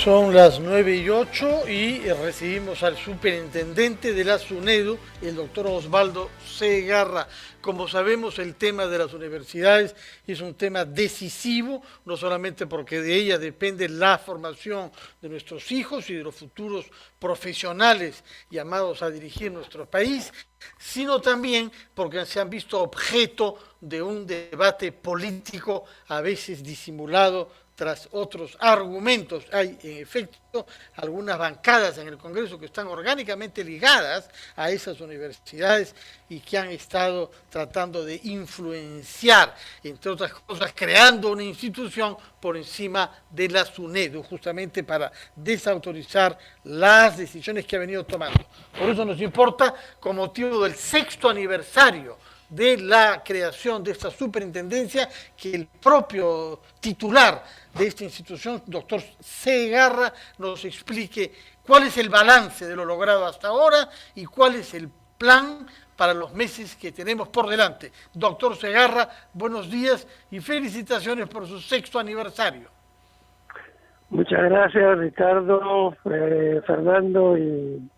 Son las 9:08 y recibimos al superintendente de la SUNEDU, el doctor Osvaldo Segarra. Como sabemos, el tema de las universidades es un tema decisivo, no solamente porque de ellas depende la formación de nuestros hijos y de los futuros profesionales llamados a dirigir nuestro país, sino también porque se han visto objeto de un debate político a veces disimulado tras otros argumentos. Hay, en efecto, algunas bancadas en el Congreso que están orgánicamente ligadas a esas universidades y que han estado tratando de influenciar, entre otras cosas, creando una institución por encima de la SUNEDU, justamente para desautorizar las decisiones que ha venido tomando. Por eso nos importa, con motivo del 6º aniversario de la creación de esta superintendencia, que el propio titular de esta institución, doctor Segarra, nos explique cuál es el balance de lo logrado hasta ahora y cuál es el plan para los meses que tenemos por delante. Doctor Segarra, buenos días y felicitaciones por su 6º aniversario. Muchas gracias, Ricardo, Fernando y,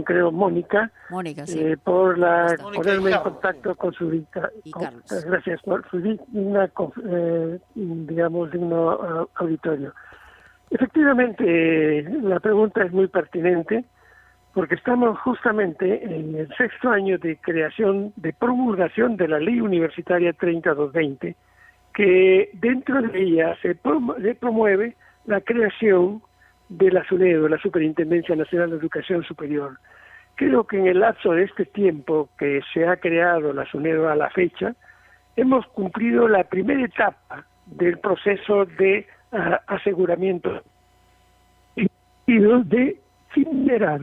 creo Mónica, sí. por ponerme en contacto con su gracias por su digno auditorio. Efectivamente, la pregunta es muy pertinente porque estamos justamente en el 6º año de creación, de promulgación de la Ley Universitaria 30/20, que dentro de ella se promueve la creación de la SUNEDU, la Superintendencia Nacional de Educación Superior. Creo que en el lapso de este tiempo que se ha creado la SUNEDU a la fecha, hemos cumplido la primera etapa del proceso de aseguramiento de cimentar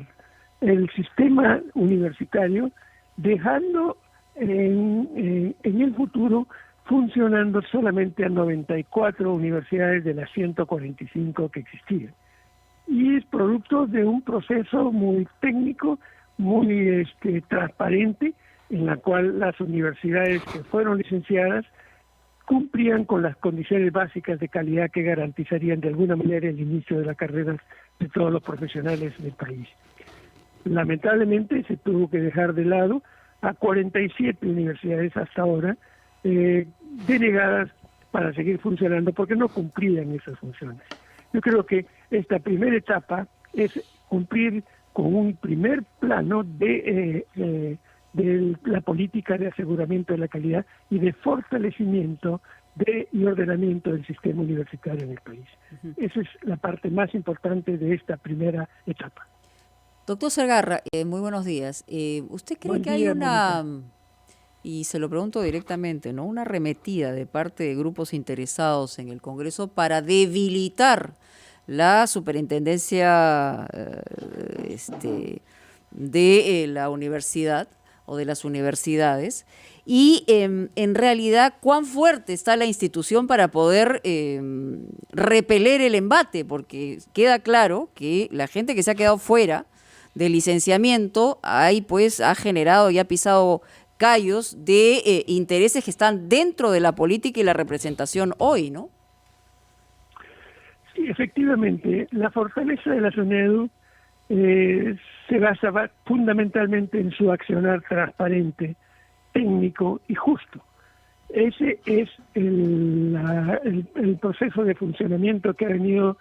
el sistema universitario, dejando en el futuro funcionando solamente a 94 universidades de las 145 que existían. Y es producto de un proceso muy técnico, muy transparente, en la cual las universidades que fueron licenciadas cumplían con las condiciones básicas de calidad que garantizarían de alguna manera el inicio de las carreras de todos los profesionales del país. Lamentablemente se tuvo que dejar de lado a 47 universidades hasta ahora, denegadas para seguir funcionando porque no cumplían esas funciones. Yo creo que esta primera etapa es cumplir con un primer plano de la política de aseguramiento de la calidad y de fortalecimiento y ordenamiento del sistema universitario en el país. Esa es la parte más importante de esta primera etapa. Doctor Segarra, muy buenos días. ¿Usted cree que hay una, y se lo pregunto directamente, ¿no?, una arremetida de parte de grupos interesados en el Congreso para debilitar la superintendencia de la universidad o de las universidades? Y en realidad, ¿cuán fuerte está la institución para poder repeler el embate? Porque queda claro que la gente que se ha quedado fuera del licenciamiento ahí pues ha generado y ha pisado callos de intereses que están dentro de la política y la representación hoy, ¿no? Sí, efectivamente, la fortaleza de la SUNEDU se basa fundamentalmente en su accionar transparente, técnico y justo. Ese es el proceso de funcionamiento que ha venido,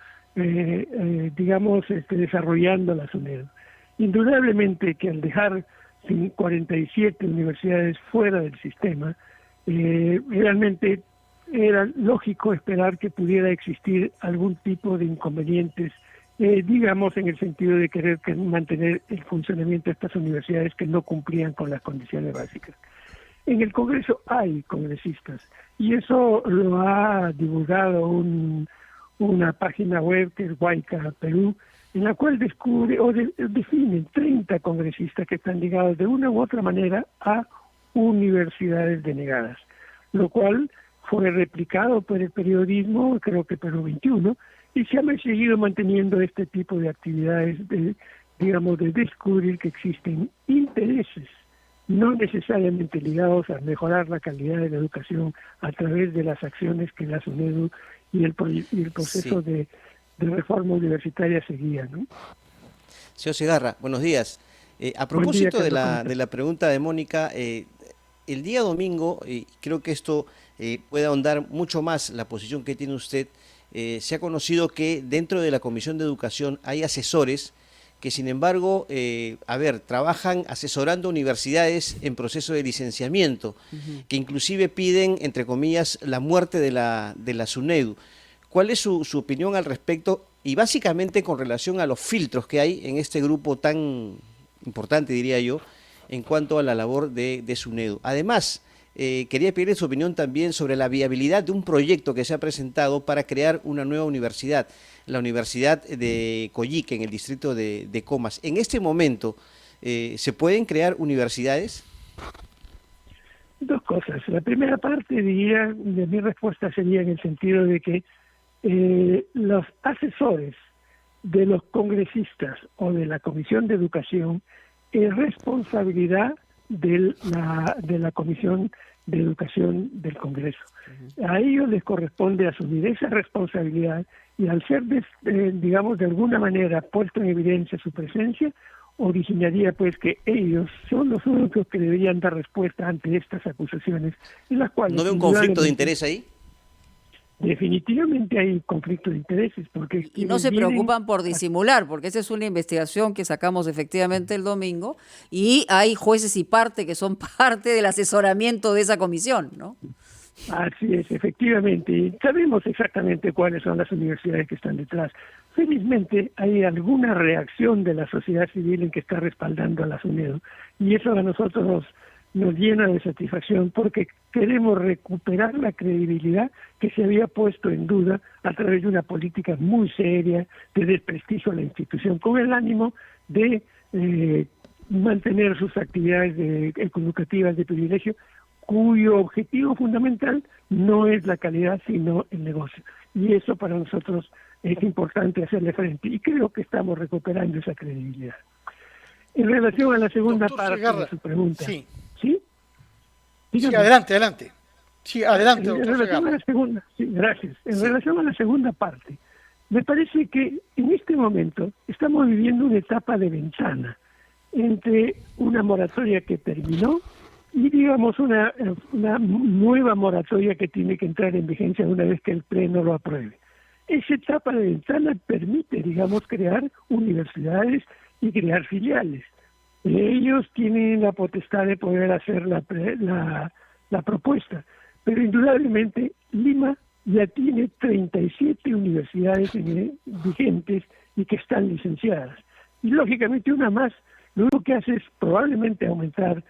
desarrollando la SUNEDU. Indudablemente que al dejar 47 universidades fuera del sistema, realmente era lógico esperar que pudiera existir algún tipo de inconvenientes, en el sentido de querer mantener el funcionamiento de estas universidades que no cumplían con las condiciones básicas. En el Congreso hay congresistas y eso lo ha divulgado una página web que es Huayca Perú, en la cual descubre o define 30 congresistas que están ligados de una u otra manera a universidades denegadas, lo cual fue replicado por el periodismo, creo que Perú 21, y se ha seguido manteniendo este tipo de actividades de descubrir que existen intereses no necesariamente ligados a mejorar la calidad de la educación a través de las acciones que la SUNEDU y el proceso de de reforma universitaria seguía, ¿no? Señor Segarra, buenos días. A propósito de la pregunta de Mónica, el día domingo, creo que esto puede ahondar mucho más la posición que tiene usted, se ha conocido que dentro de la Comisión de Educación hay asesores que sin embargo, trabajan asesorando universidades en proceso de licenciamiento, que inclusive piden, entre comillas, la muerte de la SUNEDU. ¿Cuál es su opinión al respecto? Y básicamente con relación a los filtros que hay en este grupo tan importante, diría yo, en cuanto a la labor de SUNEDU. Además, quería pedirle su opinión también sobre la viabilidad de un proyecto que se ha presentado para crear una nueva universidad, la Universidad de Coyique, en el distrito de Comas. En este momento, ¿se pueden crear universidades? Dos cosas. La primera parte, diría, de mi respuesta sería en el sentido de que los asesores de los congresistas o de la Comisión de Educación es responsabilidad de la Comisión de Educación del Congreso. A ellos les corresponde asumir esa responsabilidad y al ser, digamos, de alguna manera puesto en evidencia su presencia, originaría pues que ellos son los únicos que deberían dar respuesta ante estas acusaciones, en las cuales... ¿No ve un conflicto de interés ahí? Definitivamente hay conflicto de intereses, porque... Y no se preocupan por disimular, porque esa es una investigación que sacamos efectivamente el domingo, y hay jueces y parte que son parte del asesoramiento de esa comisión, ¿no? Así es, efectivamente, y sabemos exactamente cuáles son las universidades que están detrás. Felizmente hay alguna reacción de la sociedad civil en que está respaldando a la SUNEDU, y eso a nosotros nos llena de satisfacción porque queremos recuperar la credibilidad que se había puesto en duda a través de una política muy seria de desprestigio a la institución, con el ánimo de mantener sus actividades educativas de privilegio, cuyo objetivo fundamental no es la calidad, sino el negocio. Y eso para nosotros es importante hacerle frente, y creo que estamos recuperando esa credibilidad. En relación a la segunda parte de su pregunta... Sí. ¿Sí? Sí, adelante. Sí, adelante, en doctor relación Segarra. a la segunda, sí, gracias. En Sí. relación a la segunda parte, me parece que en este momento estamos viviendo una etapa de ventana entre una moratoria que terminó y, digamos, una nueva moratoria que tiene que entrar en vigencia una vez que el Pleno lo apruebe. Esa etapa de ventana permite, digamos, crear universidades y crear filiales. Ellos tienen la potestad de poder hacer la propuesta, pero indudablemente Lima ya tiene 37 universidades vigentes y que están licenciadas. Y lógicamente una más, lo único que hace es probablemente aumentar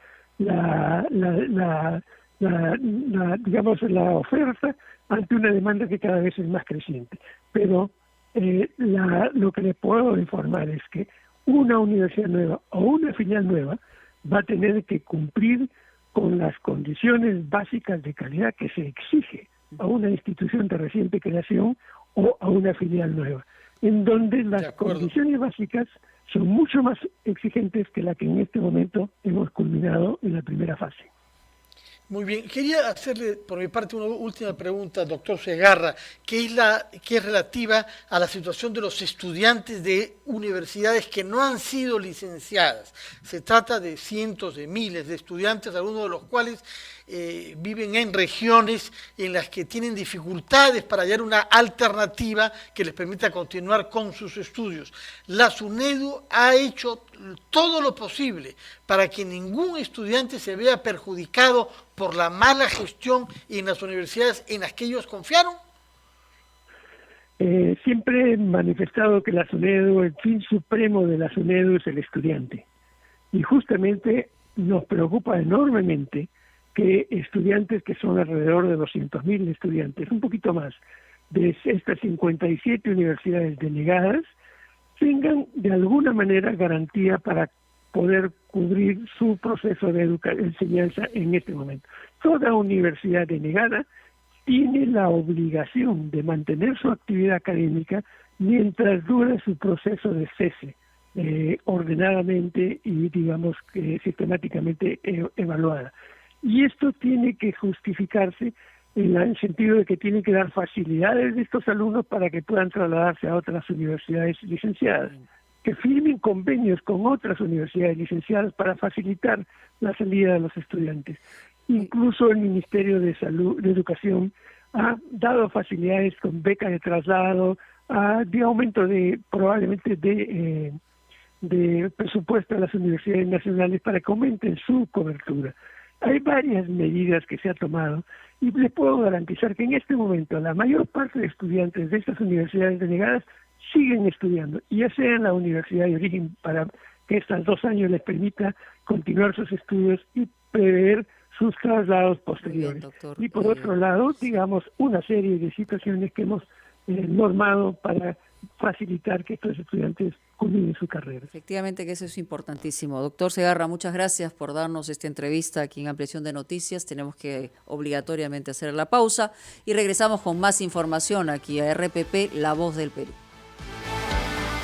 digamos, la oferta ante una demanda que cada vez es más creciente. Pero lo que les puedo informar es que una universidad nueva o una filial nueva va a tener que cumplir con las condiciones básicas de calidad que se exige a una institución de reciente creación o a una filial nueva, en donde las condiciones básicas son mucho más exigentes que la que en este momento hemos culminado en la primera fase. Muy bien, quería hacerle por mi parte una última pregunta, doctor Segarra, que es relativa a la situación de los estudiantes de universidades que no han sido licenciadas. Se trata de cientos de miles de estudiantes, algunos de los cuales viven en regiones en las que tienen dificultades para hallar una alternativa que les permita continuar con sus estudios. La SUNEDU ha hecho todo lo posible para que ningún estudiante se vea perjudicado por la mala gestión en las universidades en las que ellos confiaron. Siempre he manifestado que la SUNEDU, el fin supremo de la SUNEDU es el estudiante. Y justamente nos preocupa enormemente que estudiantes, que son alrededor de 200.000 estudiantes, un poquito más, de estas 57 universidades denegadas, tengan de alguna manera garantía para poder cubrir su proceso de enseñanza en este momento. Toda universidad denegada tiene la obligación de mantener su actividad académica mientras dura su proceso de cese, ordenadamente y, digamos, sistemáticamente evaluada. Y esto tiene que justificarse en el sentido de que tienen que dar facilidades de estos alumnos para que puedan trasladarse a otras universidades licenciadas, que firmen convenios con otras universidades licenciadas para facilitar la salida de los estudiantes. Incluso el Ministerio de Salud, de Educación, ha dado facilidades con becas de traslado, de aumento probablemente de presupuesto a las universidades nacionales para que aumenten su cobertura. Hay varias medidas que se ha tomado y les puedo garantizar que en este momento la mayor parte de estudiantes de estas universidades denegadas siguen estudiando, y ya sea en la universidad de origen para que estos 2 años les permita continuar sus estudios y prever sus traslados posteriores. Bien, doctor. Y por otro lado, digamos, una serie de situaciones que hemos normado para facilitar que estos estudiantes culminen su carrera. Efectivamente que eso es importantísimo. Doctor Segarra, muchas gracias por darnos esta entrevista aquí en Ampliación de Noticias. Tenemos que obligatoriamente hacer la pausa y regresamos con más información aquí a RPP, La Voz del Perú.